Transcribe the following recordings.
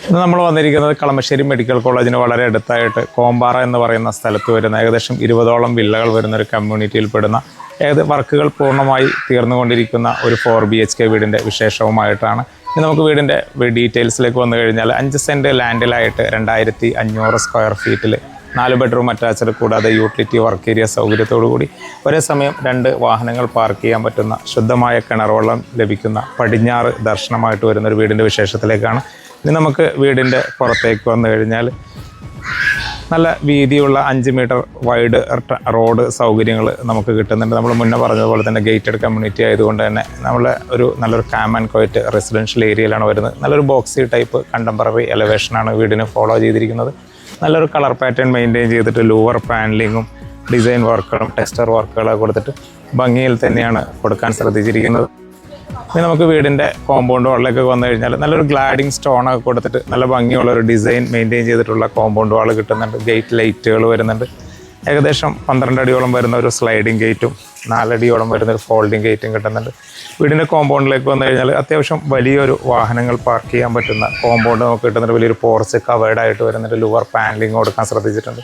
ഇന്ന് നമ്മൾ വന്നിരിക്കുന്നത് കളമശ്ശേരി മെഡിക്കൽ കോളേജിന് വളരെ അടുത്തായിട്ട് കോമ്പാറ എന്ന് പറയുന്ന സ്ഥലത്ത് വരുന്ന ഏകദേശം 20ഓളം വില്ലകൾ വരുന്ന ഒരു കമ്മ്യൂണിറ്റിയിൽപ്പെടുന്ന വർക്കുകൾ പൂർണ്ണമായി തീർന്നുകൊണ്ടിരിക്കുന്ന ഒരു 4 BHK വീടിൻ്റെ വിശേഷവുമായിട്ടാണ്. ഇനി നമുക്ക് വീടിൻ്റെ ഡീറ്റെയിൽസിലേക്ക് വന്നു കഴിഞ്ഞാൽ 5 സെൻറ്റ് ലാൻഡിലായിട്ട് 2500 സ്ക്വയർ ഫീറ്റിൽ 4 ബെഡ്റൂം അറ്റാച്ച്ഡ് കൂടാതെ യൂട്ടിലിറ്റി വർക്ക് ഏരിയ സൗകര്യത്തോടു കൂടി ഒരേ സമയം 2 വാഹനങ്ങൾ പാർക്ക് ചെയ്യാൻ പറ്റുന്ന ശുദ്ധമായ കിണർവെള്ളം ലഭിക്കുന്ന പടിഞ്ഞാറ് ദർശനമായിട്ട് വരുന്ന ഒരു വീടിൻ്റെ വിശേഷത്തിലേക്കാണ്. ഇനി നമുക്ക് വീടിൻ്റെ പുറത്തേക്ക് വന്നു കഴിഞ്ഞാൽ നല്ല വീതിയുള്ള 5 മീറ്റർ വൈഡ് റോഡ് സൗകര്യങ്ങൾ നമുക്ക് കിട്ടുന്നുണ്ട്. നമ്മൾ മുന്നേ പറഞ്ഞതുപോലെ തന്നെ ഗേറ്റഡ് കമ്മ്യൂണിറ്റി ആയതുകൊണ്ട് തന്നെ നല്ലൊരു കാം ആൻഡ് ക്വയറ്റ് റെസിഡൻഷ്യൽ ഏരിയയിലാണ് വരുന്നത്. നല്ലൊരു ബോക്സി ടൈപ്പ് കണ്ടംപററി എലവേഷനാണ് വീടിന് ഫോളോ ചെയ്തിരിക്കുന്നത്. നല്ലൊരു കളർ പാറ്റേൺ മെയിൻറ്റെയിൻ ചെയ്തിട്ട് ലൂവർ പാനലിങ്ങും ഡിസൈൻ വർക്കുകളും ടെക്സ്ചർ വർക്കുകളൊക്കെ കൊടുത്തിട്ട് ഭംഗിയിൽ തന്നെയാണ് കൊടുക്കാൻ ശ്രദ്ധിച്ചിരിക്കുന്നത്. ഇനി നമുക്ക് വീടിൻ്റെ കോമ്പൗണ്ട് വാളിലേക്ക് വന്നു കഴിഞ്ഞാൽ നല്ലൊരു ഗ്ലാഡിങ് സ്റ്റോണൊക്കെ കൊടുത്തിട്ട് നല്ല ഭംഗിയുള്ളൊരു ഡിസൈൻ മെയിൻറ്റെയിൻ ചെയ്തിട്ടുള്ള കോമ്പൗണ്ട് വാൾ കിട്ടുന്നുണ്ട്. ഗേറ്റ് ലൈറ്റുകൾ വരുന്നുണ്ട്. ഏകദേശം 12 അടിയോളം വരുന്ന ഒരു സ്ലൈഡിങ് ഗേറ്റും 4 അടിയോളം വരുന്ന ഒരു ഫോൾഡിങ് ഗേറ്റും കിട്ടുന്നുണ്ട്. വീടിൻ്റെ കോമ്പൗണ്ടിലേക്ക് വന്നു കഴിഞ്ഞാൽ അത്യാവശ്യം വലിയൊരു വാഹനങ്ങൾ പാർക്ക് ചെയ്യാൻ പറ്റുന്ന കോമ്പൗണ്ട് നമുക്ക് കിട്ടുന്നുണ്ട്. വലിയൊരു പോർച്ച് കവേർഡായിട്ട് വരുന്നുണ്ട്. ലൂവർ പാനലിങ് കൊടുക്കാൻ ശ്രദ്ധിച്ചിട്ടുണ്ട്.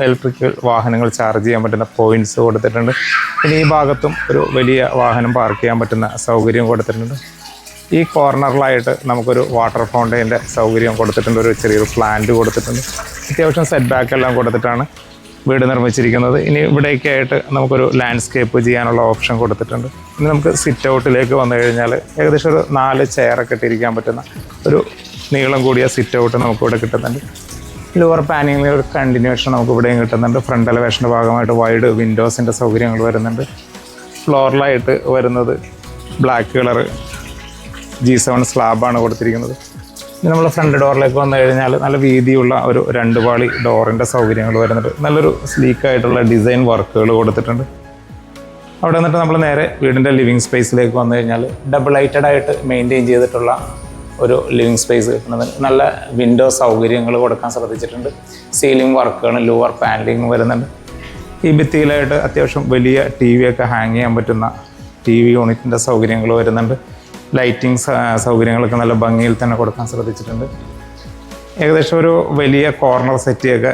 ഇലക്ട്രിക്കൽ വാഹനങ്ങൾ ചാർജ് ചെയ്യാൻ പറ്റുന്ന പോയിൻറ്റ്സ് കൊടുത്തിട്ടുണ്ട്. പിന്നെ ഈ ഭാഗത്തും ഒരു വലിയ വാഹനം പാർക്ക് ചെയ്യാൻ പറ്റുന്ന സൗകര്യം കൊടുത്തിട്ടുണ്ട്. ഈ കോർണറിലായിട്ട് നമുക്കൊരു വാട്ടർ ഫൗണ്ടൈൻ്റെ സൗകര്യം കൊടുത്തിട്ടുണ്ട്. ഒരു ചെറിയൊരു പ്ലാന്റ് കൊടുത്തിട്ടുണ്ട്. അത്യാവശ്യം സെറ്റ് ബാക്ക് എല്ലാം കൊടുത്തിട്ടാണ് വീട് നിർമ്മിച്ചിരിക്കുന്നത്. ഇനി ഇവിടേക്കായിട്ട് നമുക്കൊരു ലാൻഡ്സ്കേപ്പ് ചെയ്യാനുള്ള ഓപ്ഷൻ കൊടുത്തിട്ടുണ്ട്. ഇനി നമുക്ക് സിറ്റ് ഔട്ടിലേക്ക് വന്നു കഴിഞ്ഞാൽ ഏകദേശം ഒരു 4 ചെയറൊക്കെ ഇട്ടിരിക്കാൻ പറ്റുന്ന ഒരു നീളം കൂടിയ സിറ്റ് ഔട്ട് നമുക്കിവിടെ കിട്ടുന്നുണ്ട്. ലോവർ പാനിങ്ങിൽ ഒരു കണ്ടിന്യൂവേഷൻ നമുക്ക് ഇവിടെയും കിട്ടുന്നുണ്ട്. ഫ്രണ്ട് എലവേഷൻ്റെ ഭാഗമായിട്ട് വൈഡ് വിൻഡോസിൻ്റെ സൗകര്യങ്ങൾ വരുന്നുണ്ട്. ഫ്ലോറിലായിട്ട് വരുന്നത് ബ്ലാക്ക് കളർ G7 സ്ലാബാണ് കൊടുത്തിരിക്കുന്നത്. ഇനി നമ്മൾ ഫ്രണ്ട് ഡോറിലേക്ക് വന്നു കഴിഞ്ഞാൽ നല്ല വീതിയുള്ള ഒരു 2 പാളി ഡോറിൻ്റെ സൗകര്യങ്ങൾ വരുന്നുണ്ട്. നല്ലൊരു സ്ലീക്കായിട്ടുള്ള ഡിസൈൻ വർക്കുകൾ കൊടുത്തിട്ടുണ്ട്. അവിടെ നിന്നിട്ട് നമ്മൾ നേരെ വീടിൻ്റെ ലിവിങ് സ്പേസിലേക്ക് വന്നു കഴിഞ്ഞാൽ ഡബിൾ ലൈറ്റഡ് ആയിട്ട് മെയിൻറ്റെയിൻ ചെയ്തിട്ടുള്ള ഒരു ലിവിങ് സ്പേസ് കിട്ടുന്നത്. നല്ല വിൻഡോ സൗകര്യങ്ങൾ കൊടുക്കാൻ ശ്രദ്ധിച്ചിട്ടുണ്ട്. സീലിംഗ് വർക്കുകളും ലൂവർ പാനലിങ്ങും വരുന്നുണ്ട്. ഈ ഭിത്തിയിലായിട്ട് അത്യാവശ്യം വലിയ TV ഒക്കെ ഹാങ് ചെയ്യാൻ പറ്റുന്ന TV യൂണിറ്റിൻ്റെ സൗകര്യങ്ങൾ വരുന്നുണ്ട്. ലൈറ്റിംഗ് സൗകര്യങ്ങളൊക്കെ നല്ല ഭംഗിയിൽ തന്നെ കൊടുക്കാൻ ശ്രദ്ധിച്ചിട്ടുണ്ട്. ഏകദേശം ഒരു വലിയ കോർണർ സെറ്റിയൊക്കെ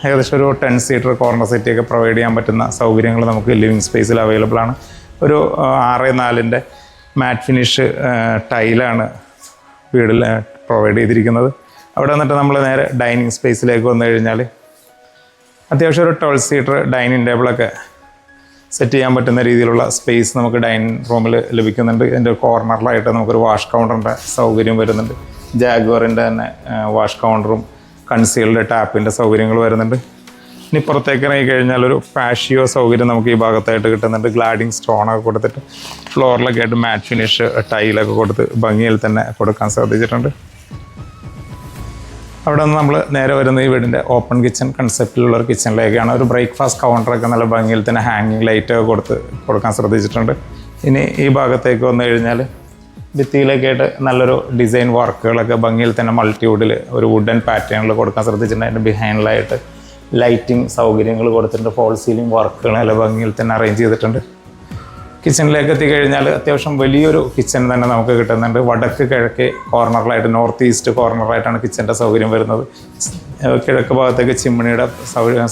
ഏകദേശം ഒരു 10 സീറ്റർ കോർണർ സെറ്റിയൊക്കെ പ്രൊവൈഡ് ചെയ്യാൻ പറ്റുന്ന സൗകര്യങ്ങൾ നമുക്ക് ലിവിങ് സ്പേസിൽ അവൈലബിൾ ആണ്. ഒരു 6x4 മാറ്റ് ഫിനിഷ് ടൈലാണ് വീടിൽ പ്രൊവൈഡ് ചെയ്തിരിക്കുന്നത്. അവിടെ വന്നിട്ട് നമ്മൾ നേരെ ഡൈനിങ് സ്പേസിലേക്ക് വന്നു കഴിഞ്ഞാൽ അത്യാവശ്യം ഒരു 12 സീറ്റർ ഡൈനിങ് ടേബിളൊക്കെ സെറ്റ് ചെയ്യാൻ പറ്റുന്ന രീതിയിലുള്ള സ്പേസ് നമുക്ക് ഡൈനിങ് റൂമിൽ ലഭിക്കുന്നുണ്ട്. ഇതിൻ്റെ കോർണറിലായിട്ട് നമുക്കൊരു വാഷ് കൗണ്ടറിൻ്റെ സൗകര്യം വരുന്നുണ്ട്. ജാഗ്വറിൻ്റെ തന്നെ വാഷ് കൗണ്ടറും കൺസീൽഡ് ടാപ്പിൻ്റെ സൗകര്യങ്ങൾ വരുന്നുണ്ട്. ഇനി പുറത്തേക്ക് ഇറങ്ങി കഴിഞ്ഞാൽ ഒരു പാഷിയോ സൗകര്യം നമുക്ക് ഈ ഭാഗത്തായിട്ട് കിട്ടുന്നുണ്ട്. ഗ്ലാഡിങ് സ്റ്റോണൊക്കെ കൊടുത്തിട്ട് ഫ്ലോറിലൊക്കെ ആയിട്ട് മാറ്റ് ഫിനിഷ് ടൈലൊക്കെ കൊടുത്ത് ഭംഗിയിൽ തന്നെ കൊടുക്കാൻ സാധിച്ചിട്ടുണ്ട്. അവിടെ നിന്ന് നമ്മൾ നേരെ വരുന്ന ഈ വീടിൻ്റെ ഓപ്പൺ കിച്ചൺ കൺസെപ്റ്റിലുള്ളൊരു കിച്ചണിലേക്കാണ്. ഒരു ബ്രേക്ക്ഫാസ്റ്റ് കൗണ്ടറൊക്കെ നല്ല ഭംഗിയിൽ തന്നെ ഹാങ്ങിങ് ലൈറ്റൊക്കെ കൊടുക്കാൻ ശ്രദ്ധിച്ചിട്ടുണ്ട്. ഇനി ഈ ഭാഗത്തേക്ക് വന്നു കഴിഞ്ഞാൽ ഭിത്തിയിലേക്കായിട്ട് നല്ലൊരു ഡിസൈൻ വർക്കുകളൊക്കെ ഭംഗിയിൽ തന്നെ മൾട്ടിവുഡിൽ ഒരു വുഡൻ പാറ്റേണിൽ കൊടുക്കാൻ ശ്രദ്ധിച്ചിട്ടുണ്ട്. അതിൻ്റെ ബിഹൈൻഡിലായിട്ട് ലൈറ്റിംഗ് സൗകര്യങ്ങൾ കൊടുത്തിട്ടുണ്ട്. ഫോൾ സീലിംഗ് വർക്കുകൾ നല്ല ഭംഗിയിൽ തന്നെ അറേഞ്ച് ചെയ്തിട്ടുണ്ട്. കിച്ചണിലേക്ക് എത്തിക്കഴിഞ്ഞാൽ അത്യാവശ്യം വലിയൊരു കിച്ചൺ തന്നെ നമുക്ക് കിട്ടുന്നുണ്ട്. വടക്ക് കിഴക്ക് കോർണറിലായിട്ട് നോർത്ത് ഈസ്റ്റ് കോർണറായിട്ടാണ് കിച്ചൻ്റെ സൗകര്യം വരുന്നത്. കിഴക്ക് ഭാഗത്തേക്ക് ചിമ്മിണിയുടെ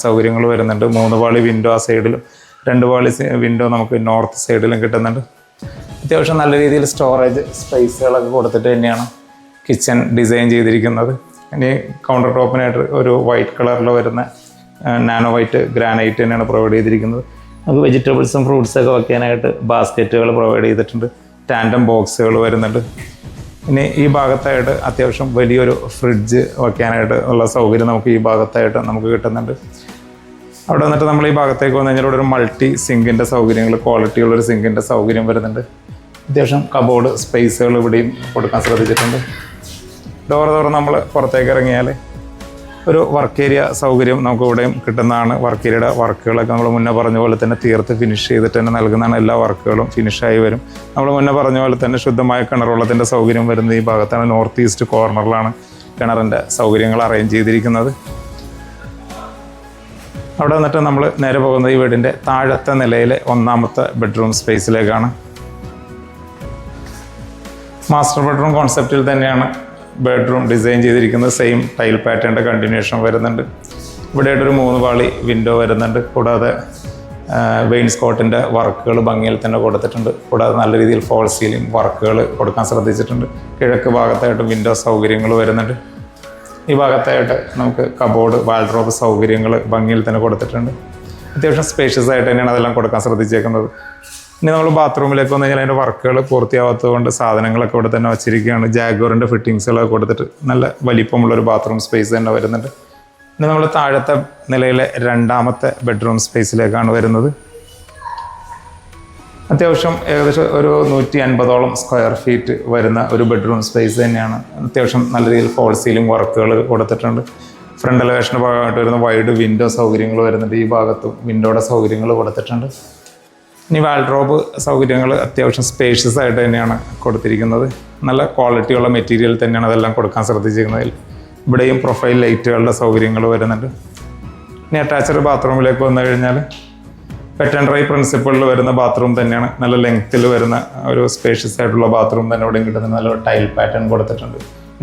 സൗകര്യങ്ങൾ വരുന്നുണ്ട്. 3 പാളി വിൻഡോ ആ സൈഡിലും 2 പാളി വിൻഡോ നമുക്ക് നോർത്ത് സൈഡിലും കിട്ടുന്നുണ്ട്. അത്യാവശ്യം നല്ല രീതിയിൽ സ്റ്റോറേജ് സ്പേസുകളൊക്കെ കൊടുത്തിട്ട് തന്നെയാണ് കിച്ചൺ ഡിസൈൻ ചെയ്തിരിക്കുന്നത്. ഇനി കൗണ്ടർ ടോപ്പിനായിട്ട് ഒരു വൈറ്റ് കളറിൽ വരുന്ന നാനോ വൈറ്റ് ഗ്രാനൈറ്റ് തന്നെയാണ് പ്രൊവൈഡ് ചെയ്തിരിക്കുന്നത്. നമുക്ക് വെജിറ്റബിൾസും ഫ്രൂട്ട്സൊക്കെ വയ്ക്കാനായിട്ട് ബാസ്ക്കറ്റുകൾ പ്രൊവൈഡ് ചെയ്തിട്ടുണ്ട്. ടാൻഡം ബോക്സുകൾ വരുന്നുണ്ട്. ഇനി ഈ ഭാഗത്തായിട്ട് അത്യാവശ്യം വലിയൊരു ഫ്രിഡ്ജ് വയ്ക്കാനായിട്ട് ഉള്ള സൗകര്യം നമുക്ക് ഈ ഭാഗത്തായിട്ട് നമുക്ക് കിട്ടുന്നുണ്ട്. അവിടെ വന്നിട്ട് നമ്മൾ ഈ ഭാഗത്തേക്ക് വന്നു കഴിഞ്ഞാൽ ഇവിടെ ഒരു മൾട്ടി സിങ്കിൻ്റെ സൗകര്യങ്ങൾ ക്വാളിറ്റിയുള്ളൊരു സിങ്കിൻ്റെ സൗകര്യം വരുന്നുണ്ട്. അത്യാവശ്യം കബോർഡ് സ്പേസുകൾ ഇവിടെയും കൊടുക്കാൻ ശ്രദ്ധിച്ചിട്ടുണ്ട്. ഡോർ നമ്മൾ പുറത്തേക്ക് ഇറങ്ങിയാൽ ഒരു വർക്ക് ഏരിയ സൗകര്യം നമുക്ക് ഇവിടെയും കിട്ടുന്നതാണ്. വർക്ക് ഏരിയയുടെ വർക്കുകളൊക്കെ നമ്മൾ മുന്നേ പറഞ്ഞ പോലെ തന്നെ തീർത്ത് ഫിനിഷ് ചെയ്തിട്ട് തന്നെ നൽകുന്നതാണ്. എല്ലാ വർക്കുകളും ഫിനിഷായി വരും. നമ്മൾ മുന്നേ പറഞ്ഞ പോലെ തന്നെ ശുദ്ധമായ കിണറുവെള്ളത്തിൻ്റെ സൗകര്യം വരുന്നത് ഈ ഭാഗത്താണ്. നോർത്ത് ഈസ്റ്റ് കോർണറിലാണ് കിണറിൻ്റെ സൗകര്യങ്ങൾ അറേഞ്ച് ചെയ്തിരിക്കുന്നത്. അവിടെ വന്നിട്ട് നമ്മൾ നേരെ പോകുന്നത് ഈ വീടിൻ്റെ താഴത്തെ നിലയിലെ 1ാമത്തെ ബെഡ്റൂം സ്പേസിലേക്കാണ്. മാസ്റ്റർ ബെഡ്റൂം കോൺസെപ്റ്റിൽ തന്നെയാണ് ബെഡ്റൂം ഡിസൈൻ ചെയ്തിരിക്കുന്നത് സെയിം ടൈൽ പാറ്റേണിൻ്റെ കണ്ടിന്യൂഷൻ വരുന്നുണ്ട്. ഇവിടെയായിട്ടൊരു 3 പാളി വിൻഡോ വരുന്നുണ്ട്. കൂടാതെ വെയിൻസ്കോട്ടിൻ്റെ വർക്കുകൾ ഭംഗിയിൽ തന്നെ കൊടുത്തിട്ടുണ്ട്. കൂടാതെ നല്ല രീതിയിൽ ഫോൾ സീലിംഗ് വർക്കുകൾ കൊടുക്കാൻ ശ്രദ്ധിച്ചിട്ടുണ്ട്. കിഴക്ക് ഭാഗത്തായിട്ട് വിൻഡോ സൗകര്യങ്ങൾ വരുന്നുണ്ട്. ഈ ഭാഗത്തായിട്ട് നമുക്ക് കബോർഡ് വാൾഡ്രോബ് സൗകര്യങ്ങൾ ഭംഗിയിൽ തന്നെ കൊടുത്തിട്ടുണ്ട്. അത്യാവശ്യം സ്പേഷ്യസ് ആയിട്ട് തന്നെയാണ് അതെല്ലാം കൊടുക്കാൻ ശ്രദ്ധിച്ചേക്കുന്നത്. ഇനി നമ്മൾ ബാത്റൂമിലേക്ക് വന്നു കഴിഞ്ഞാൽ അതിൻ്റെ വർക്കുകൾ പൂർത്തിയാവാത്തത് കൊണ്ട് സാധനങ്ങളൊക്കെ ഇവിടെ തന്നെ വച്ചിരിക്കുകയാണ്. ജാഗ്വറിൻ്റെ ഫിറ്റിങ്സുകളൊക്കെ കൊടുത്തിട്ട് നല്ല വലിപ്പമുള്ളൊരു ബാത്റൂം സ്പേസ് തന്നെ വരുന്നുണ്ട്. ഇനി നമ്മൾ താഴത്തെ നിലയിലെ 2ാമത്തെ ബെഡ്റൂം സ്പേസിലേക്കാണ് വരുന്നത്. അത്യാവശ്യം ഏകദേശം ഒരു 150ഓളം സ്ക്വയർ ഫീറ്റ് വരുന്ന ഒരു ബെഡ്റൂം സ്പേസ് തന്നെയാണ്. അത്യാവശ്യം നല്ല രീതിയിൽ ഫോൾ സീലിംഗ് വർക്കുകൾ കൊടുത്തിട്ടുണ്ട്. ഫ്രണ്ട് എലവേഷൻ്റെ ഭാഗമായിട്ട് വരുന്ന വൈഡ് വിൻഡോ സൗകര്യങ്ങൾ വരുന്നുണ്ട്. ഈ ഭാഗത്തും വിൻഡോയുടെ സൗകര്യങ്ങൾ കൊടുത്തിട്ടുണ്ട്. ഇനി വാൾഡ്രോബ് സൗകര്യങ്ങൾ അത്യാവശ്യം സ്പേഷ്യസ് ആയിട്ട് തന്നെയാണ് കൊടുത്തിരിക്കുന്നത്. നല്ല ക്വാളിറ്റിയുള്ള മെറ്റീരിയൽ തന്നെയാണ് അതെല്ലാം കൊടുക്കാൻ ശ്രദ്ധിച്ചിരിക്കുന്നത്. ഇവിടെയും പ്രൊഫൈൽ ലൈറ്റുകളുടെ സൗകര്യങ്ങൾ വരുന്നുണ്ട്. ഇനി അറ്റാച്ച്ഡ് ബാത്റൂമിലേക്ക് വന്നു കഴിഞ്ഞാൽ വെറ്റ് ആൻഡ് ഡ്രൈ പ്രിൻസിപ്പിളിൽ വരുന്ന ബാത്റൂം തന്നെയാണ്. നല്ല ലെങ്ത്തിൽ വരുന്ന ഒരു സ്പേഷ്യസ് ആയിട്ടുള്ള ബാത്റൂം തന്നെ ഇവിടെയും കിട്ടുന്നത്. നല്ല ടൈൽ പാറ്റേൺ കൊടുത്തിട്ടുണ്ട്.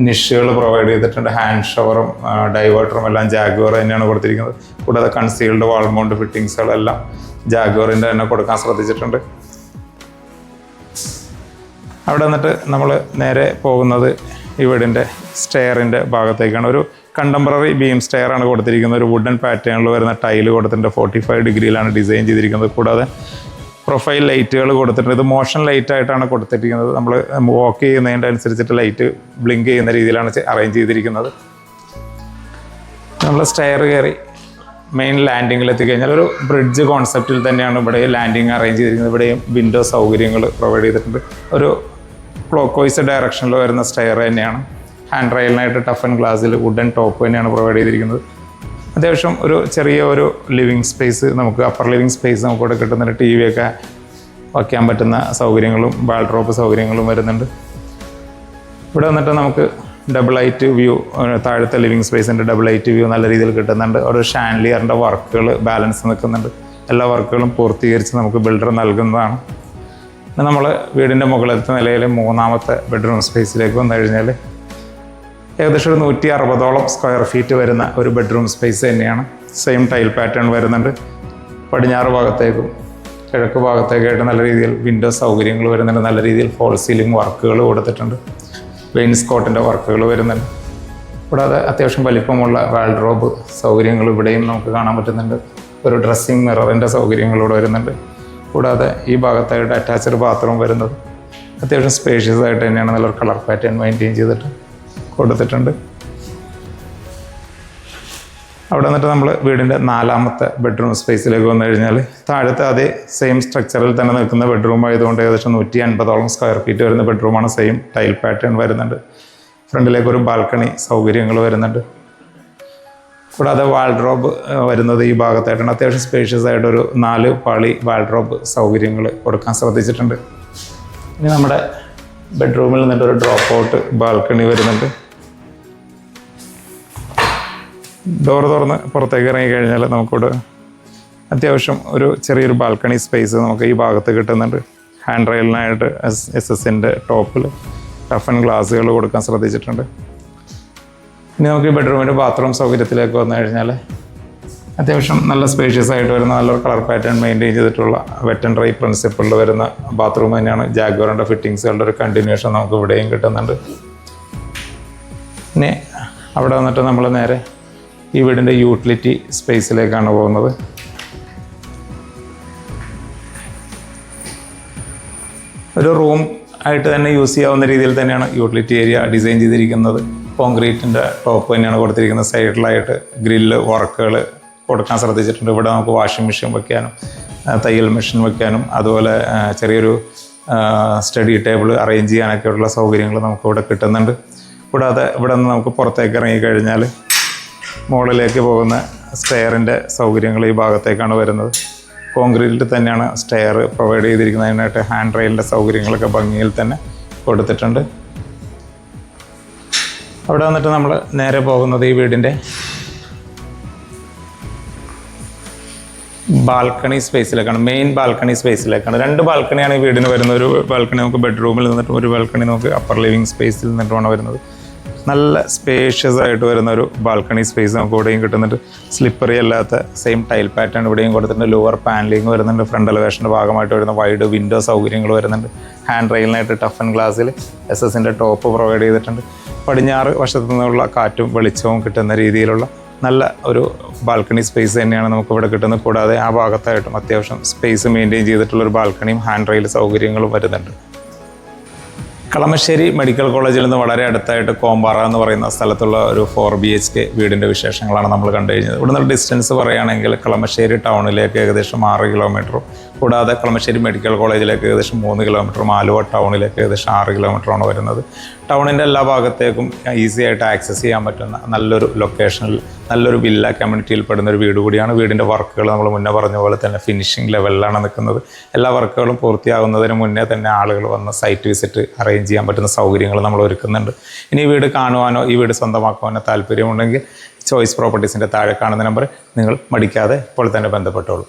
നിഷുകൾ പ്രൊവൈഡ് ചെയ്തിട്ടുണ്ട്. ഹാൻഡ് ഷവറും ഡൈവേർട്ടറും എല്ലാം ജാഗ്വർ തന്നെയാണ് കൊടുത്തിരിക്കുന്നത്. കൂടാതെ കൺസീൽഡ് വാൾ മൗണ്ട് ഫിറ്റിങ്സുകളെല്ലാം ജാഗ്വറിൻ്റെ തന്നെ കൊടുക്കാൻ ശ്രദ്ധിച്ചിട്ടുണ്ട്. അവിടെ നിന്നിട്ട് നമ്മൾ നേരെ പോകുന്നത് ഈ വീടിൻ്റെ സ്റ്റെയറിൻ്റെ ഭാഗത്തേക്കാണ്. ഒരു കണ്ടംപററി ബീം സ്റ്റെയർ ആണ് കൊടുത്തിരിക്കുന്നത്. ഒരു വുഡൻ പാറ്റേണിൽ വരുന്ന ടൈല് കൊടുത്തിട്ടുണ്ട്. 45 ഡിഗ്രിയിലാണ് ഡിസൈൻ ചെയ്തിരിക്കുന്നത്. കൂടാതെ പ്രൊഫൈൽ ലൈറ്റുകൾ കൊടുത്തിട്ടുണ്ട്. ഇത് മോഷൻ ലൈറ്റ് ആയിട്ടാണ് കൊടുത്തിരിക്കുന്നത്. നമ്മൾ വാക്ക് ചെയ്യുന്നതിൻ്റെ അനുസരിച്ചിട്ട് ലൈറ്റ് ബ്ലിങ്ക് ചെയ്യുന്ന രീതിയിലാണ് അറേഞ്ച് ചെയ്തിരിക്കുന്നത്. നമ്മൾ സ്റ്റെയർ കയറി മെയിൻ ലാൻഡിങ്ങിൽ എത്തിക്കഴിഞ്ഞാൽ ഒരു ബ്രിഡ്ജ് കോൺസെപ്റ്റിൽ തന്നെയാണ് ഇവിടെ ലാൻഡിങ് അറേഞ്ച് ചെയ്തിരിക്കുന്നത്. ഇവിടെയും വിൻഡോ സൗകര്യങ്ങൾ പ്രൊവൈഡ് ചെയ്തിട്ടുണ്ട്. ഒരു ക്ലോക്ക് വൈസ് ഡയറക്ഷനിൽ വരുന്ന സ്റ്റെയർ തന്നെയാണ്. ഹാൻഡ് റെയിലിനായിട്ട് ടഫ് ആൻഡ് ഗ്ലാസ്സിൽ വുഡൻ ടോപ്പ് തന്നെയാണ് പ്രൊവൈഡ് ചെയ്തിരിക്കുന്നത്. അത്യാവശ്യം ഒരു ചെറിയ ഒരു ലിവിങ് സ്പേസ് നമുക്ക് അപ്പർ ലിവിങ് സ്പേസ് നമുക്ക് ഇവിടെ കിട്ടുന്നുണ്ട്. ടി വി ഒക്കെ വയ്ക്കാൻ പറ്റുന്ന സൗകര്യങ്ങളും വാൾഡ്രോബ് സൗകര്യങ്ങളും വരുന്നുണ്ട്. ഇവിടെ വന്നിട്ട് നമുക്ക് ഡബിൾ ഹൈറ്റ് വ്യൂ, താഴത്തെ ലിവിങ് സ്പേസിൻ്റെ ഡബിൾ ഹൈറ്റ് വ്യൂ നല്ല രീതിയിൽ കിട്ടുന്നുണ്ട്. ഒരു ഷാൻലിയറിൻ്റെ വർക്കുകൾ ബാലൻസ് നിൽക്കുന്നുണ്ട്. എല്ലാ വർക്കുകളും പൂർത്തീകരിച്ച് നമുക്ക് ബിൽഡർ നൽകുന്നതാണ്. നമ്മൾ വീടിൻ്റെ മുകളിലത്തെ നിലയിലെ 3ാമത്തെ ബെഡ്റൂം സ്പേസിലേക്ക് വന്നു കഴിഞ്ഞാൽ ഏകദേശം ഒരു 160ഓളം സ്ക്വയർ ഫീറ്റ് വരുന്ന ഒരു ബെഡ്റൂം സ്പേസ് തന്നെയാണ്. സെയിം ടൈൽ പാറ്റേൺ വരുന്നുണ്ട്. പടിഞ്ഞാറ് ഭാഗത്തേക്കും കിഴക്ക് ഭാഗത്തേക്കായിട്ട് നല്ല രീതിയിൽ വിൻഡോ സൗകര്യങ്ങൾ വരുന്നുണ്ട്. നല്ല രീതിയിൽ ഫോൾ സീലിംഗ് വർക്കുകൾ കൊടുത്തിട്ടുണ്ട്. വെയിൻസ്കോട്ടിൻ്റെ വർക്കുകൾ വരുന്നുണ്ട്. കൂടാതെ അത്യാവശ്യം വലിപ്പമുള്ള വാൾഡ്രോബ് സൗകര്യങ്ങൾ ഇവിടെയും നമുക്ക് കാണാൻ പറ്റുന്നുണ്ട്. ഒരു ഡ്രസ്സിങ് മിററിൻ്റെ സൗകര്യങ്ങളിവിടെ വരുന്നുണ്ട്. കൂടാതെ ഈ ഭാഗത്തായിട്ട് അറ്റാച്ച്ഡ് ബാത്റൂം വരുന്നത് അത്യാവശ്യം സ്പേഷ്യസ് ആയിട്ട് തന്നെയാണ്. നല്ലൊരു കളർ പാറ്റേൺ മെയിൻറ്റെയിൻ ചെയ്തിട്ട് കൊടുത്തിട്ടുണ്ട്. അവിടെ നിന്നിട്ട് നമ്മൾ വീടിൻ്റെ 4ാമത്തെ ബെഡ്റൂം സ്പേസിലേക്ക് വന്നു കഴിഞ്ഞാൽ താഴത്തെ അതേ സെയിം സ്ട്രക്ചറിൽ തന്നെ നിൽക്കുന്ന ബെഡ്റൂം ആയതുകൊണ്ട് ഏകദേശം 150ഓളം സ്ക്വയർ ഫീറ്റ് വരുന്ന ബെഡ്റൂമാണ്. സെയിം ടൈൽ പാറ്റേൺ വരുന്നുണ്ട്. ഫ്രണ്ടിലേക്ക് ഒരു ബാൽക്കണി സൗകര്യങ്ങൾ വരുന്നുണ്ട്. കൂടാതെ വാൾഡ്രോബ് വരുന്നത് ഈ ഭാഗത്തായിട്ടാണ്. അത്യാവശ്യം സ്പേഷ്യസ് ആയിട്ടൊരു 4 പാളി വാൾഡ്രോബ് സൗകര്യങ്ങൾ കൊടുക്കാൻ ശ്രദ്ധിച്ചിട്ടുണ്ട്. ഇനി നമ്മുടെ ബെഡ്റൂമിൽ നിന്നിട്ടൊരു ഡ്രോപ്പ് ഔട്ട് ബാൽക്കണി വരുന്നുണ്ട്. ഡോർ തുറന്ന് പുറത്തേക്ക് ഇറങ്ങി കഴിഞ്ഞാൽ നമുക്കിവിടെ അത്യാവശ്യം ഒരു ചെറിയൊരു ബാൽക്കണി സ്പേസ് നമുക്ക് ഈ ഭാഗത്ത് കിട്ടുന്നുണ്ട്. ഹാൻഡ് റെയിലിനായിട്ട് SS-ൻ്റെ ടോപ്പിൽ ടഫ് ആൻഡ് ഗ്ലാസുകൾ കൊടുക്കാൻ ശ്രദ്ധിച്ചിട്ടുണ്ട്. ഇനി നമുക്ക് ഈ ബെഡ്റൂമിൻ്റെ ബാത്റൂം സൗകര്യത്തിലേക്ക് വന്നു കഴിഞ്ഞാൽ അത്യാവശ്യം നല്ല സ്പേഷ്യസ് ആയിട്ട് വരുന്ന നല്ലൊരു കളർ പാറ്റേൺ മെയിൻറ്റെയിൻ ചെയ്തിട്ടുള്ള വെറ്റ് ആൻഡ് ഡ്രൈ പ്രിൻസിപ്പിളിൽ വരുന്ന ബാത്റൂം തന്നെയാണ്. ജാഗ്വറിൻ്റെ ഫിറ്റിങ്സുകളുടെ ഒരു കണ്ടിന്യൂഷൻ നമുക്ക് ഇവിടെയും കിട്ടുന്നുണ്ട്. ഇനി അവിടെ വന്നിട്ട് നമ്മൾ നേരെ ഈ വീടിൻ്റെ യൂട്ടിലിറ്റി സ്പേസിലേക്കാണ് പോകുന്നത്. ഒരു റൂം ആയിട്ട് തന്നെ യൂസ് ചെയ്യാവുന്ന രീതിയിൽ തന്നെയാണ് യൂട്ടിലിറ്റി ഏരിയ ഡിസൈൻ ചെയ്തിരിക്കുന്നത്. കോൺക്രീറ്റിൻ്റെ ടോപ്പ് തന്നെയാണ് കൊടുത്തിരിക്കുന്നത്. സൈഡിലായിട്ട് ഗ്രില്ല് വർക്കുകൾ കൊടുക്കാൻ ശ്രദ്ധിച്ചിട്ടുണ്ട്. ഇവിടെ നമുക്ക് വാഷിംഗ് മെഷീൻ വയ്ക്കാനും തയ്യൽ മെഷീൻ വയ്ക്കാനും അതുപോലെ ചെറിയൊരു സ്റ്റഡി ടേബിൾ അറേഞ്ച് ചെയ്യാനൊക്കെയുള്ള സൗകര്യങ്ങൾ നമുക്കിവിടെ കിട്ടുന്നുണ്ട്. കൂടാതെ ഇവിടെ നിന്ന് നമുക്ക് പുറത്തേക്ക് ഇറങ്ങിക്കഴിഞ്ഞാൽ മുകളിലേക്ക് പോകുന്ന സ്റ്റെയറിൻ്റെ സൗകര്യങ്ങൾ ഈ ഭാഗത്തേക്കാണ് വരുന്നത്. കോൺക്രീറ്റിൽ തന്നെയാണ് സ്റ്റെയർ പ്രൊവൈഡ് ചെയ്തിരിക്കുന്നതിനായിട്ട് ഹാൻഡ് റെയിലിൻ്റെ സൗകര്യങ്ങളൊക്കെ ഭംഗിയിൽ തന്നെ കൊടുത്തിട്ടുണ്ട്. അവിടെ വന്നിട്ട് നമ്മൾ നേരെ പോകുന്നത് ഈ വീടിൻ്റെ ബാൽക്കണി സ്പേസിലേക്കാണ്. മെയിൻ ബാൽക്കണി സ്പേസിലേക്കാണ്. 2 ബാൽക്കണിയാണ് ഈ വീടിന് വരുന്നത്. ഒരു ബാൽക്കണി നമുക്ക് ബെഡ്റൂമിൽ നിന്നിട്ടും ഒരു ബാൽക്കണി നമുക്ക് അപ്പർ ലിവിങ് സ്പേസിൽ നിന്നിട്ടുമാണ് വരുന്നത്. നല്ല സ്പേഷ്യസ് ആയിട്ട് വരുന്ന ഒരു ബാൽക്കണി സ്പേസ് നമുക്ക് ഇവിടെയും കിട്ടുന്നുണ്ട്. സ്ലിപ്പറി അല്ലാത്ത സെയിം ടൈൽ പാറ്റേൺ ഇവിടെയും കൊടുത്തിട്ടുണ്ട്. ലോവർ പാനലിംഗ് വരുന്നുണ്ട്. ഫ്രണ്ട് എലവേഷൻ്റെ ഭാഗമായിട്ട് വരുന്ന വൈഡ് വിൻഡോ സൗകര്യങ്ങൾ വരുന്നുണ്ട്. ഹാൻഡ് റെയിലിനായിട്ട് ടഫ് ആൻഡ് ഗ്ലാസ്സിൽ SS-ൻ്റെ ടോപ്പ് പ്രൊവൈഡ് ചെയ്തിട്ടുണ്ട്. പടിഞ്ഞാറ് വശത്തു നിന്നുള്ള കാറ്റും വെളിച്ചവും കിട്ടുന്ന രീതിയിലുള്ള നല്ല ഒരു ബാൽക്കണി സ്പേസ് തന്നെയാണ് നമുക്കിവിടെ കിട്ടുന്നത്. കൂടാതെ ആ ഭാഗത്തായിട്ടും അത്യാവശ്യം സ്പേസ് മെയിൻറ്റെയിൻ ചെയ്തിട്ടുള്ളൊരു ബാൽക്കണിയും ഹാൻഡ് റെയിൽ സൗകര്യങ്ങളും വരുന്നുണ്ട്. കളമശ്ശേരി മെഡിക്കൽ കോളേജിൽ നിന്ന് വളരെ അടുത്തായിട്ട് കോമ്പാറ എന്ന് പറയുന്ന സ്ഥലത്തുള്ള ഒരു 4 BHK വീടിൻ്റെ വിശേഷങ്ങളാണ് നമ്മൾ കണ്ടു കഴിഞ്ഞത്. ഇവിടുന്ന് ഡിസ്റ്റൻസ് പറയുകയാണെങ്കിൽ കളമശ്ശേരി ടൗണിലേക്ക് ഏകദേശം 6 കിലോമീറ്ററും കൂടാതെ കളമശ്ശേരി മെഡിക്കൽ കോളേജിലേക്ക് ഏകദേശം 3 കിലോമീറ്ററും ആലുവ ടൗണിലേക്ക് ഏകദേശം 6 കിലോമീറ്ററാണ് വരുന്നത്. ടൗണിൻ്റെ എല്ലാ ഭാഗത്തേക്കും ഈസി ആയിട്ട് ആക്സസ് ചെയ്യാൻ പറ്റുന്ന നല്ലൊരു ലൊക്കേഷനിൽ നല്ലൊരു വില്ല കമ്മ്യൂണിറ്റിയിൽ പെടുന്ന ഒരു വീട് കൂടിയാണ്. വീടിൻ്റെ വർക്കുകൾ നമ്മൾ മുന്നേ പറഞ്ഞ പോലെ തന്നെ ഫിനിഷിംഗ് ലെവലിലാണ് നിൽക്കുന്നത്. എല്ലാ വർക്കുകളും പൂർത്തിയാകുന്നതിന് മുന്നേ തന്നെ ആളുകൾ വന്ന് സൈറ്റ് വിസിറ്റ് അറേഞ്ച് ചെയ്യാൻ പറ്റുന്ന സൗകര്യങ്ങൾ നമ്മൾ ഒരുക്കുന്നുണ്ട്. ഇനി ഈ വീട് കാണുവാനോ ഈ വീട് സ്വന്തമാക്കുവാനോ താല്പര്യമുണ്ടെങ്കിൽ ചോയ്സ് പ്രോപ്പർട്ടീസിൻ്റെ താഴെ കാണുന്ന നമ്പർ നിങ്ങൾ മടിക്കാതെ ഇപ്പോൾ തന്നെ ബന്ധപ്പെട്ടോളൂ.